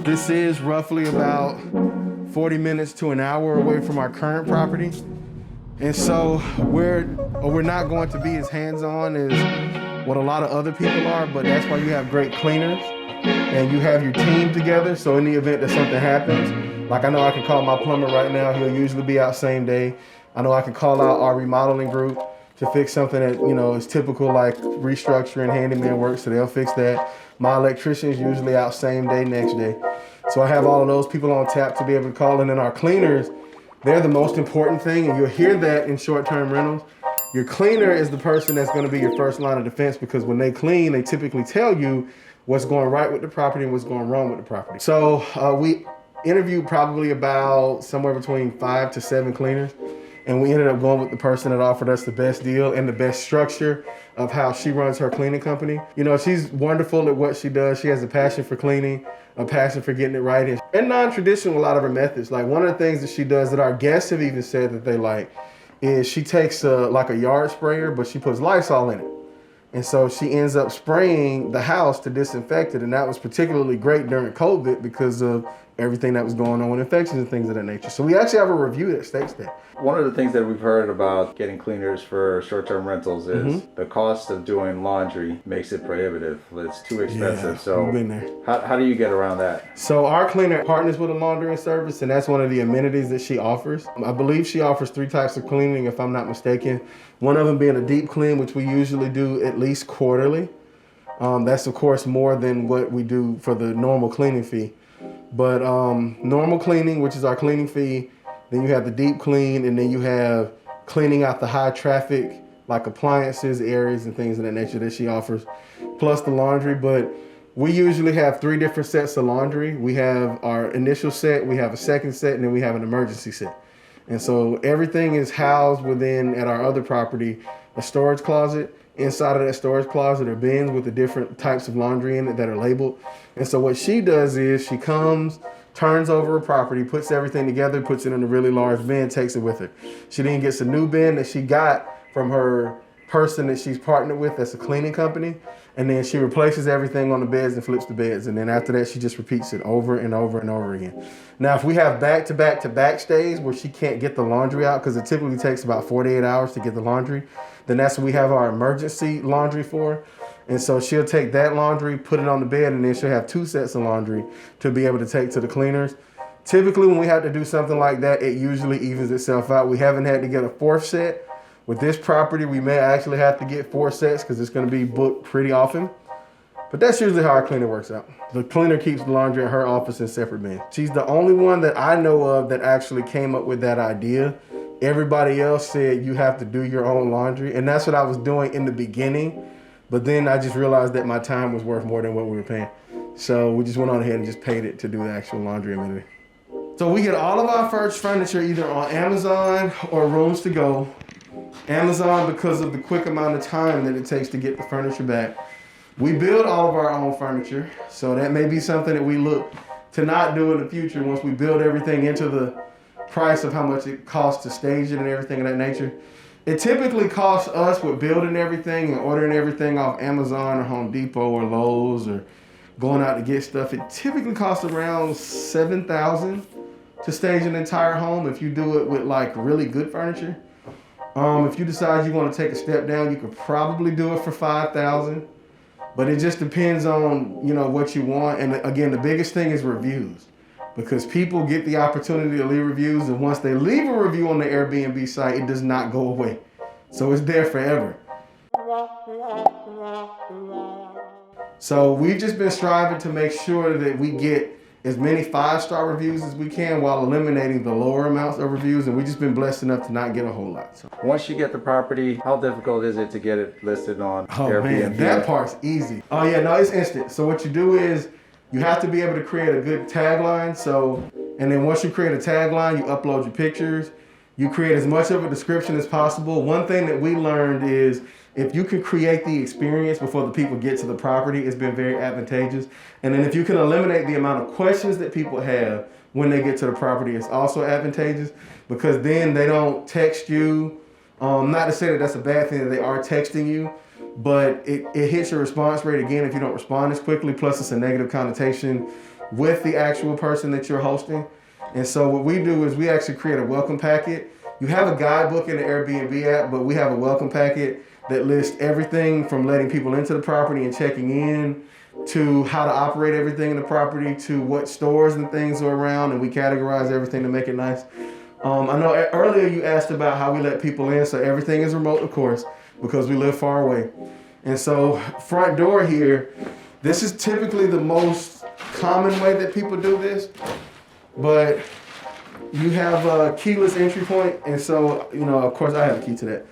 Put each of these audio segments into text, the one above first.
This is roughly about 40 minutes to an hour away from our current property. And so we're not going to be as hands-on as what a lot of other people are, but that's why you have great cleaners and you have your team together. So in the event that something happens, like I know I can call my plumber right now, he'll usually be out same day. I know I can call out our remodeling group to fix something that, you know, is typical like restructuring, handyman work, so they'll fix that. My electrician's usually out same day, next day. So I have all of those people on tap to be able to call in. And our cleaners, they're the most important thing, and you'll hear that in short-term rentals. Your cleaner is the person that's gonna be your first line of defense, because when they clean, they typically tell you what's going right with the property and what's going wrong with the property. So we interviewed probably about somewhere between 5 to 7 cleaners. And we ended up going with the person that offered us the best deal and the best structure of how she runs her cleaning company. You know, she's wonderful at what she does. She has a passion for cleaning, a passion for getting it right. And non-traditional, a lot of her methods. Like one of the things that she does that our guests have even said that they like is she takes like a yard sprayer, but she puts Lysol in it. And so she ends up spraying the house to disinfect it. And that was particularly great during COVID because of everything that was going on with infections and things of that nature. So we actually have a review that states that. One of the things that we've heard about getting cleaners for short-term rentals is the cost of doing laundry makes it prohibitive. It's too expensive. Yeah, so we've been there. How do you get around that? So our cleaner partners with a laundering service, and that's one of the amenities that she offers. I believe she offers 3 types of cleaning, if I'm not mistaken. One of them being a deep clean, which we usually do at least quarterly. That's of course more than what we do for the normal cleaning fee. But normal cleaning, which is our cleaning fee, then you have the deep clean, and then you have cleaning out the high traffic, like appliances, areas, and things of that nature that she offers, plus the laundry. But we usually have 3 different sets of laundry. We have our initial set, we have a second set, and then we have an emergency set. And so everything is housed within, at our other property, a storage closet. Inside of that storage closet are bins with the different types of laundry in it that are labeled. And so what she does is she comes, turns over a property, puts everything together, puts it in a really large bin, takes it with her. She then gets a new bin that she got from her person that she's partnered with, that's a cleaning company. And then she replaces everything on the beds and flips the beds. And then after that, she just repeats it over and over and over again. Now, if we have back-to-back-to-back stays where she can't get the laundry out, because it typically takes about 48 hours to get the laundry, then that's what we have our emergency laundry for. And so she'll take that laundry, put it on the bed, and then she'll have 2 sets of laundry to be able to take to the cleaners. Typically, when we have to do something like that, it usually evens itself out. We haven't had to get a 4th set. With this property, we may actually have to get 4 sets because it's going to be booked pretty often. But that's usually how our cleaner works out. The cleaner keeps the laundry in her office in separate bins. She's the only one that I know of that actually came up with that idea. Everybody else said you have to do your own laundry. And that's what I was doing in the beginning. But then I just realized that my time was worth more than what we were paying. So we just went on ahead and just paid it to do the actual laundry amenity. So we get all of our furniture either on Amazon or Rooms to Go. Amazon, because of the quick amount of time that it takes to get the furniture back. We build all of our own furniture, so that may be something that we look to not do in the future once we build everything into the price of how much it costs to stage it and everything of that nature. It typically costs us with building everything and ordering everything off Amazon or Home Depot or Lowe's or going out to get stuff. It typically costs around $7,000 to stage an entire home if you do it with like really good furniture. If you decide you want to take a step down, you could probably do it for $5,000, but it just depends on, you know, what you want. And again, the biggest thing is reviews, because people get the opportunity to leave reviews, and once they leave a review on the Airbnb site, it does not go away. So it's there forever. So we've just been striving to make sure that we get as many 5-star reviews as we can while eliminating the lower amounts of reviews, and we've just been blessed enough to not get a whole lot. So. Once you get the property, how difficult is it to get it listed on Airbnb? Man, that part's easy. Oh yeah, no, it's instant. So what you do is you have to be able to create a good tagline. And then once you create a tagline, you upload your pictures. You create as much of a description as possible. One thing that we learned is if you can create the experience before the people get to the property, it's been very advantageous. And then if you can eliminate the amount of questions that people have when they get to the property, it's also advantageous, because then they don't text you. Not to say that that's a bad thing that they are texting you, but it hits your response rate again if you don't respond as quickly. Plus it's a negative connotation with the actual person that you're hosting. And so what we do is we actually create a welcome packet. You have a guidebook in the Airbnb app, but we have a welcome packet that lists everything from letting people into the property and checking in, to how to operate everything in the property, to what stores and things are around, and we categorize everything to make it nice. I know earlier you asked about how we let people in, so everything is remote, of course, because we live far away. And so front door here, this is typically the most common way that people do this, but you have a keyless entry point, and so, of course I have a key to that.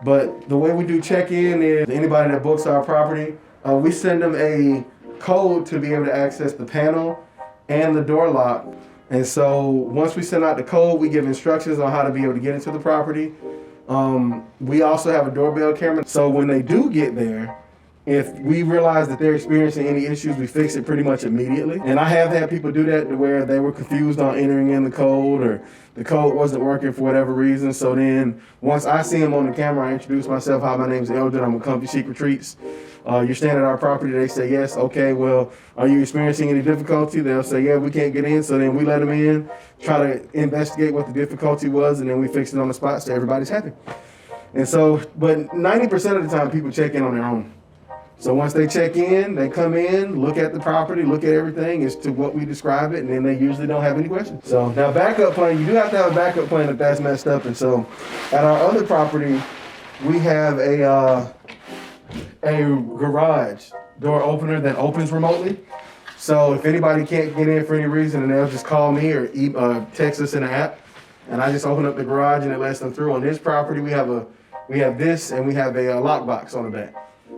But the way we do check-in is anybody that books our property, we send them a code to be able to access the panel and the door lock. And so once we send out the code, we give instructions on how to be able to get into the property. We also have a doorbell camera. So when they do get there, if we realize that they're experiencing any issues, we fix it pretty much immediately. And I have had people do that to where they were confused on entering in the code, or the code wasn't working for whatever reason. So then once I see them on the camera, I introduce myself. Hi, my name's Eldred. I'm with Comfy Chic Retreats. You're staying at our property. They say yes. Okay, well, are you experiencing any difficulty? They'll say, yeah, we can't get in. So then we let them in, try to investigate what the difficulty was, and then we fix it on the spot so everybody's happy. And so, but 90% of the time people check in on their own. So once they check in, they come in, look at the property, look at everything as to what we describe it, and then they usually don't have any questions. So now backup plan, you do have to have a backup plan if that's messed up. And so at our other property, we have a garage door opener that opens remotely. So if anybody can't get in for any reason, then they'll just call me or text us in the app, and I just open up the garage and it lets them through. On this property, we have this, and we have a lockbox on the back.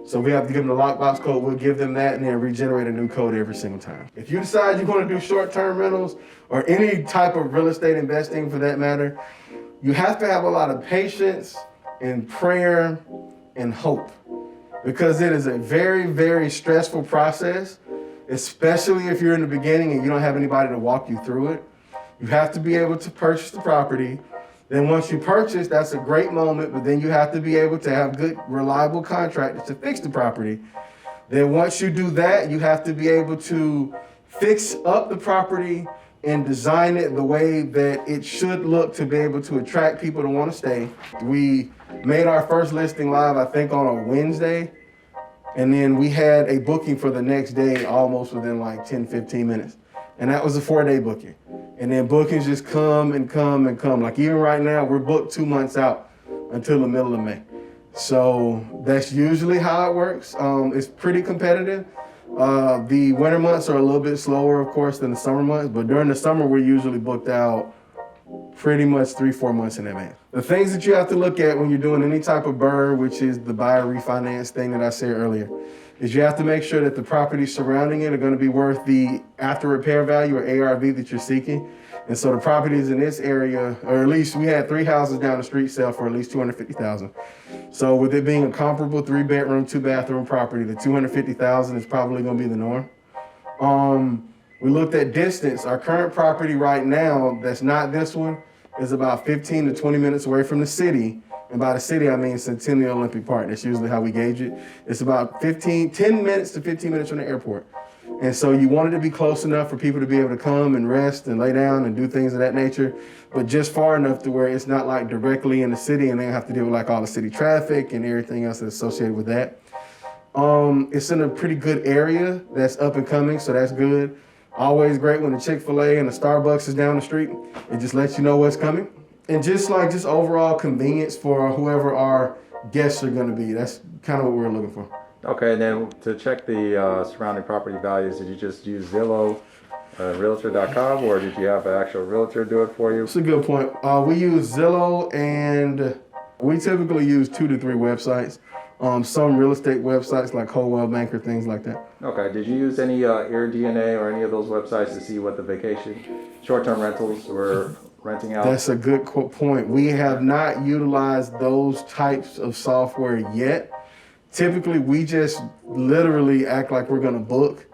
So we have to give them the lockbox code. We'll give them that and then regenerate a new code every single time. If you decide you want to do short-term rentals or any type of real estate investing for that matter, you have to have a lot of patience and prayer and hope, because it is a very, very stressful process, especially if you're in the beginning and you don't have anybody to walk you through it. You have to be able to purchase the property. Then once you purchase, that's a great moment, but then you have to be able to have good, reliable contractors to fix the property. Then once you do that, you have to be able to fix up the property and design it the way that it should look to be able to attract people to want to stay. We made our first listing live, I think, on a Wednesday, and then we had a booking for the next day almost within like 10, 15 minutes. And that was a 4-day booking. And then bookings just come and come and come. Like even right now, we're booked 2 months out until the middle of May. So that's usually how it works. It's pretty competitive. The winter months are a little bit slower, of course, than the summer months. But during the summer, we're usually booked out pretty much 3-4 months in advance. The things that you have to look at when you're doing any type of BRRRR, which is the buyer refinance thing that I said earlier, is you have to make sure that the properties surrounding it are going to be worth the after repair value or ARV that you're seeking. And so the properties in this area, or at least we had 3 houses down the street sell for at least $250,000. So with it being a comparable 3-bedroom, 2-bathroom property, the $250,000 is probably going to be the norm. We looked at distance. Our current property right now, that's not this one, is about 15 to 20 minutes away from the city. And by the city, I mean Centennial Olympic Park. That's usually how we gauge it. It's about 10 minutes to 15 minutes from the airport. And so you want it to be close enough for people to be able to come and rest and lay down and do things of that nature, but just far enough to where it's not like directly in the city and they have to deal with like all the city traffic and everything else that's associated with that. It's in a pretty good area that's up and coming, so that's good. Always great when the Chick-fil-A and the Starbucks is down the street. It just lets you know what's coming. And just overall convenience for whoever our guests are going to be. That's kind of what we're looking for. Okay, and then to check the surrounding property values, did you just use Zillow, Realtor.com, or did you have an actual realtor do it for you? That's a good point. We use Zillow, and we typically use 2 to 3 websites. Some real estate websites like Coldwell Banker, things like that. Okay, did you use any AirDNA or any of those websites to see what the vacation, short-term rentals were renting out? That's a good point. We have not utilized those types of software yet. Typically, we just literally act like we're going to book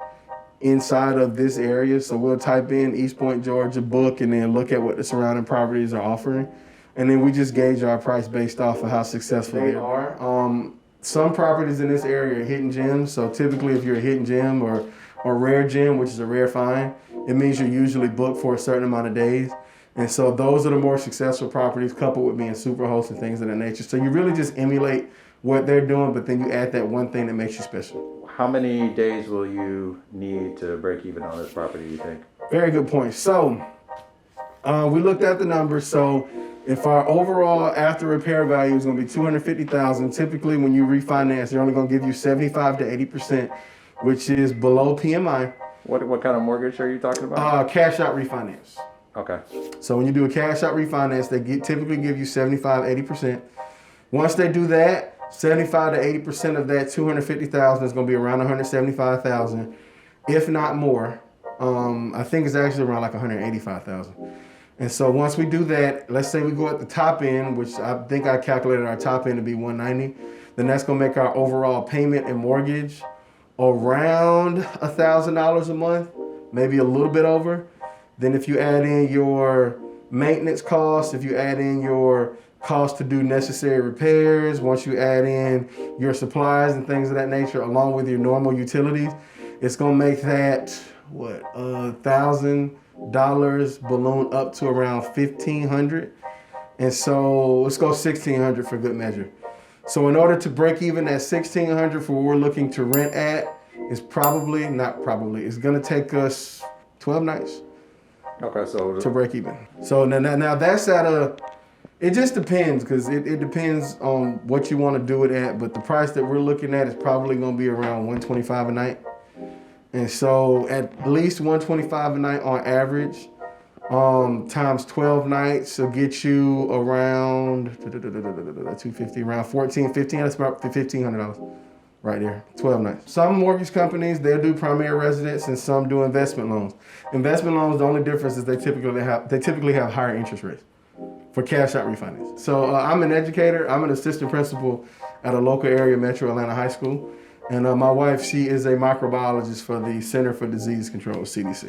inside of this area. So we'll type in East Point, Georgia, book, and then look at what the surrounding properties are offering. And then we just gauge our price based off of how successful they are. Some properties in this area are hidden gems. So typically if you're a hidden gem or rare gem, which is a rare find, it means you're usually booked for a certain amount of days. And so those are the more successful properties, coupled with being super host and things of that nature. So you really just emulate what they're doing, but then you add that one thing that makes you special. How many days will you need to break even on this property, you think? Very good point. So we looked at the numbers. So if our overall after repair value is going to be $250,000, typically when you refinance, they're only going to give you 75 to 80%, which is below PMI. What kind of mortgage are you talking about? Cash out refinance. Okay. So when you do a cash out refinance, they typically give you 75, 80%. Once they do that, 75 to 80% of that 250,000 is going to be around 175,000, if not more. I think it's actually around like 185,000. And so once we do that, let's say we go at the top end, which I think I calculated our top end to be 190, then that's going to make our overall payment and mortgage around $1,000 a month, maybe a little bit over. Then if you add in your maintenance costs, if you add in your cost to do necessary repairs, once you add in your supplies and things of that nature, along with your normal utilities, it's gonna make that, $1,000 balloon up to around $1,500. And so let's go $1,600 for good measure. So in order to break even at $1,600 for what we're looking to rent at, it's it's gonna take us 12 nights. Okay, so to break even. So now that's it just depends, because it depends on what you want to do it at, but the price that we're looking at is probably going to be around $125 a night. And so at least $125 a night on average, times 12 nights will get you around 250, around 14, 15, that's about $1,500 right there, 12 nights. Some mortgage companies, they'll do primary residence and some do investment loans. Investment loans, the only difference is they typically have higher interest rates for cash out refinance. So I'm an educator. I'm an assistant principal at a local area Metro Atlanta high school. And my wife, she is a microbiologist for the Center for Disease Control, CDC.